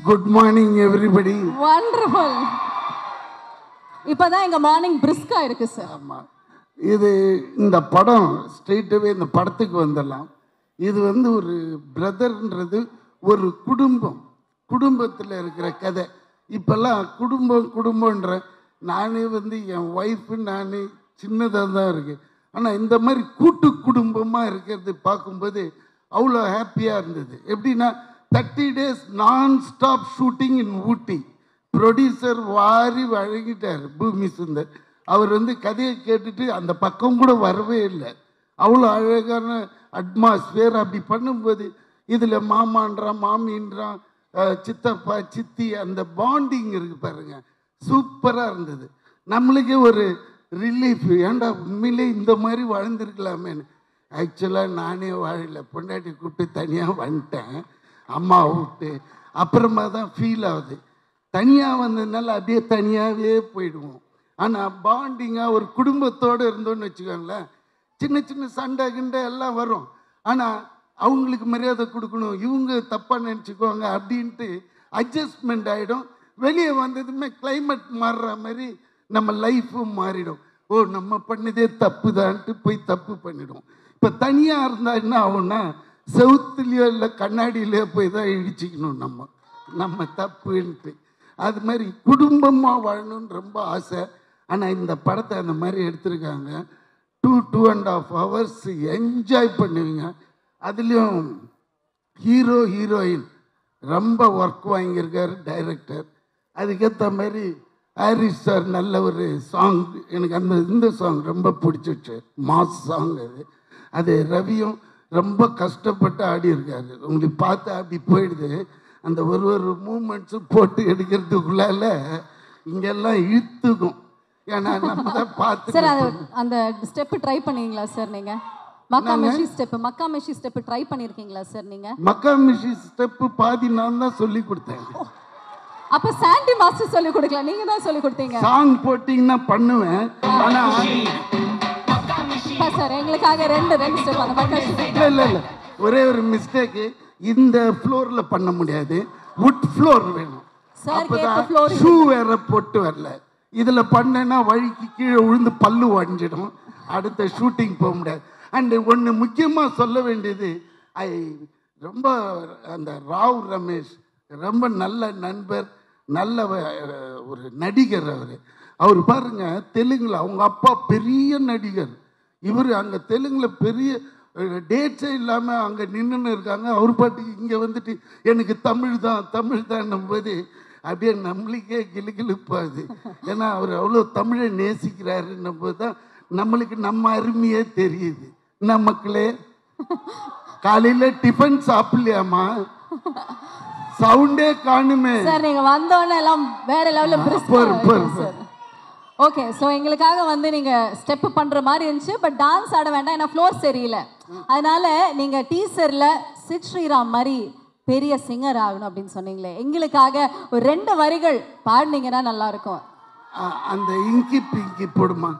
Good morning everybody. Wonderful. இப்பதான் எங்க morning பிரிஸ்கா இருக்கு சார். ஆமா. இது இந்த படம் ஸ்ட்ரெயிட்டாவே இந்த படத்துக்கு வந்துடலாம். இது வந்து ஒரு பிரதர்ன்றது ஒரு குடும்பத்தில் இருக்கிற கதை. இப்பெல்லாம் குடும்பம்ன்ற நானே வந்து என் ஒய்ஃபு நானே சின்னதாக தான் இருக்கு. ஆனால் இந்த மாதிரி கூட்டு குடும்பமாக இருக்கிறது பார்க்கும்போது அவ்வளோ ஹாப்பியாக இருந்தது. எப்படின்னா 30 days நான் ஸ்டாப் ஷூட்டிங் இன் ஊட்டி. ப்ரொடியூசர் வாரி வழங்கிட்டார் பூமி சுந்தர். அவர் வந்து கதையை கேட்டுட்டு அந்த பக்கம் கூட வரவே இல்லை. அவ்வளோ அழகான அட்மாஸ்பியர். அப்படி பண்ணும்போது இதில் மாமான்றான் மாமின்றான் சித்தப்பா சித்தி அந்த பாண்டிங் இருக்கு பாருங்க, சூப்பராக இருந்தது. நம்மளுக்கே ஒரு ரிலீஃப். ஏன்டா உண்மையிலே இந்த மாதிரி வாழ்ந்துருக்கலாமேன்னு. ஆக்சுவலாக நானே வாழலை, பொண்டாட்டி கூப்பிட்டு தனியாக வந்துட்டேன் அம்மா விட்டு. அப்புறமா தான் ஃபீல் ஆகுது. தனியாக வந்ததுனால அப்படியே தனியாகவே போயிடுவோம். ஆனால் பாண்டிங்காக ஒரு குடும்பத்தோடு இருந்தோன்னு வச்சுக்கோங்களேன், சின்ன சின்ன சண்டை கிண்டை எல்லாம் வரும். ஆனால் அவங்களுக்கு மரியாதை கொடுக்கணும், இவங்க தப்பாக நினச்சிக்குவாங்க அப்படின்ட்டு அட்ஜஸ்ட்மெண்ட் ஆகிடும். வெளியே வந்ததுமே கிளைமேட் மாறுற மாதிரி நம்ம லைஃப்பும் மாறிடும். ஓ நம்ம பண்ணதே தப்பு தான்ட்டு போய் தப்பு பண்ணிடும். இப்போ தனியாக இருந்தால் என்ன ஆகும்னா செவுத்துலேயோ இல்லை கண்ணாடியிலையோ போய் தான் இடிச்சிக்கணும் நம்ம தப்புன்ட்டு. அது மாதிரி குடும்பமாக வாழணும்னு ரொம்ப ஆசை. ஆனால் இந்த படத்தை அந்த மாதிரி எடுத்திருக்காங்க. 2.5 hours என்ஜாய் பண்ணுவீங்க. அதுலேயும் ஹீரோயின் ரொம்ப ஒர்க் வாங்கியிருக்காரு டைரக்டர். அதுக்கேற்ற மாதிரி ஹாரிஸ் சார் நல்ல ஒரு சாங், எனக்கு இந்த சாங் ரொம்ப பிடிச்சிச்சு. மாஸ் சாங் அது ரவியும் ரொம்ப கஷ்டப்பட்டு ஆடி இருக்காரு. உங்களுக்கு பார்த்து அப்படி போயிடுது. அந்த ஒரு மூமெண்ட்ஸும் போட்டு எடுக்கிறதுக்குள்ளால இங்கெல்லாம் இழுத்துக்கும். ஏன்னா நம்ம தான் பார்த்து சார் அந்த ஸ்டெப் ட்ரை பண்ணீங்களா சார்? நீங்க மக்காமிஷி ஸ்டெப் ட்ரை பண்ணிருக்கீங்களா சார்? நீங்க மக்காமிஷி ஸ்டெப் பாதி நான் தான் சொல்லி கொடுத்தேன். அப்ப சாண்டி மாஸ்டர் சொல்லி கொடுக்கல, நீங்க தான் சொல்லி கொடுத்தீங்க. சாங் போட்டிங்கன்னா பண்ணுவேன். ஆனா சார் எங்களுக்காக ரெண்டு ஸ்டெப் அந்த மக்காமிஷி இல்ல ஒரே ஒரு மிஸ்டேக். இந்த ஃப்ளோர்ல பண்ண முடியாது, வுட் ஃப்ளோர் வேணும். அப்பதான் ஷூ வேற போட்டு வரல. இதுல பண்ணேன்னா வழிக்கு கீழே விழுந்து பல்லு உடஞ்சிடும், அடுத்த ஷூட்டிங் போக முடியாது. அண்ட் ஒன்று முக்கியமாக சொல்ல வேண்டியது, ரொம்ப அந்த ராவ் ரமேஷ் ரொம்ப நல்ல நண்பர், நல்ல ஒரு நடிகர். அவர் பாருங்க தெலுங்குல அவங்க அப்பா பெரிய நடிகர், இவர் அங்கே தெலுங்குல பெரிய டேட்ஸே இல்லாமல் அங்கே நின்றுன்னு இருக்காங்க. அவர் பாட்டுக்கு இங்கே வந்துட்டு எனக்கு தமிழ் தான் போது அப்படியே நம்மளுக்கே கிளுகிழுப்பாது. ஏன்னா அவர் அவ்வளோ தமிழை நேசிக்கிறாருன்னும் போது தான் நம்மளுக்கு நம்ம அருமையே தெரியுது. மக்களே காலையில டிஃபன் சாப்பிடலையாமா, சவுண்டே காணுமே சார். நீங்க வந்தோடனே எல்லாம் வேற லெவல்ல. ஓகே, ஸோ எங்களுக்காக வந்து நீங்க ஸ்டெப் பண்ற மாதிரி இருந்துச்சு. பட் டான்ஸ் ஆட வேண்டாம், ஏன்னா ஃப்ளோர் சரியில்லை. அதனால நீங்க டீசர்ல சித் ஸ்ரீராம் மாதிரி பெரிய சிங்கர் ஆகணும் அப்படின்னு சொன்னீங்களே, எங்களுக்காக ஒரு 2 வரிகள் பாடினீங்கன்னா நல்லா இருக்கும். அந்த இங்கி பிங்கி போடுமா.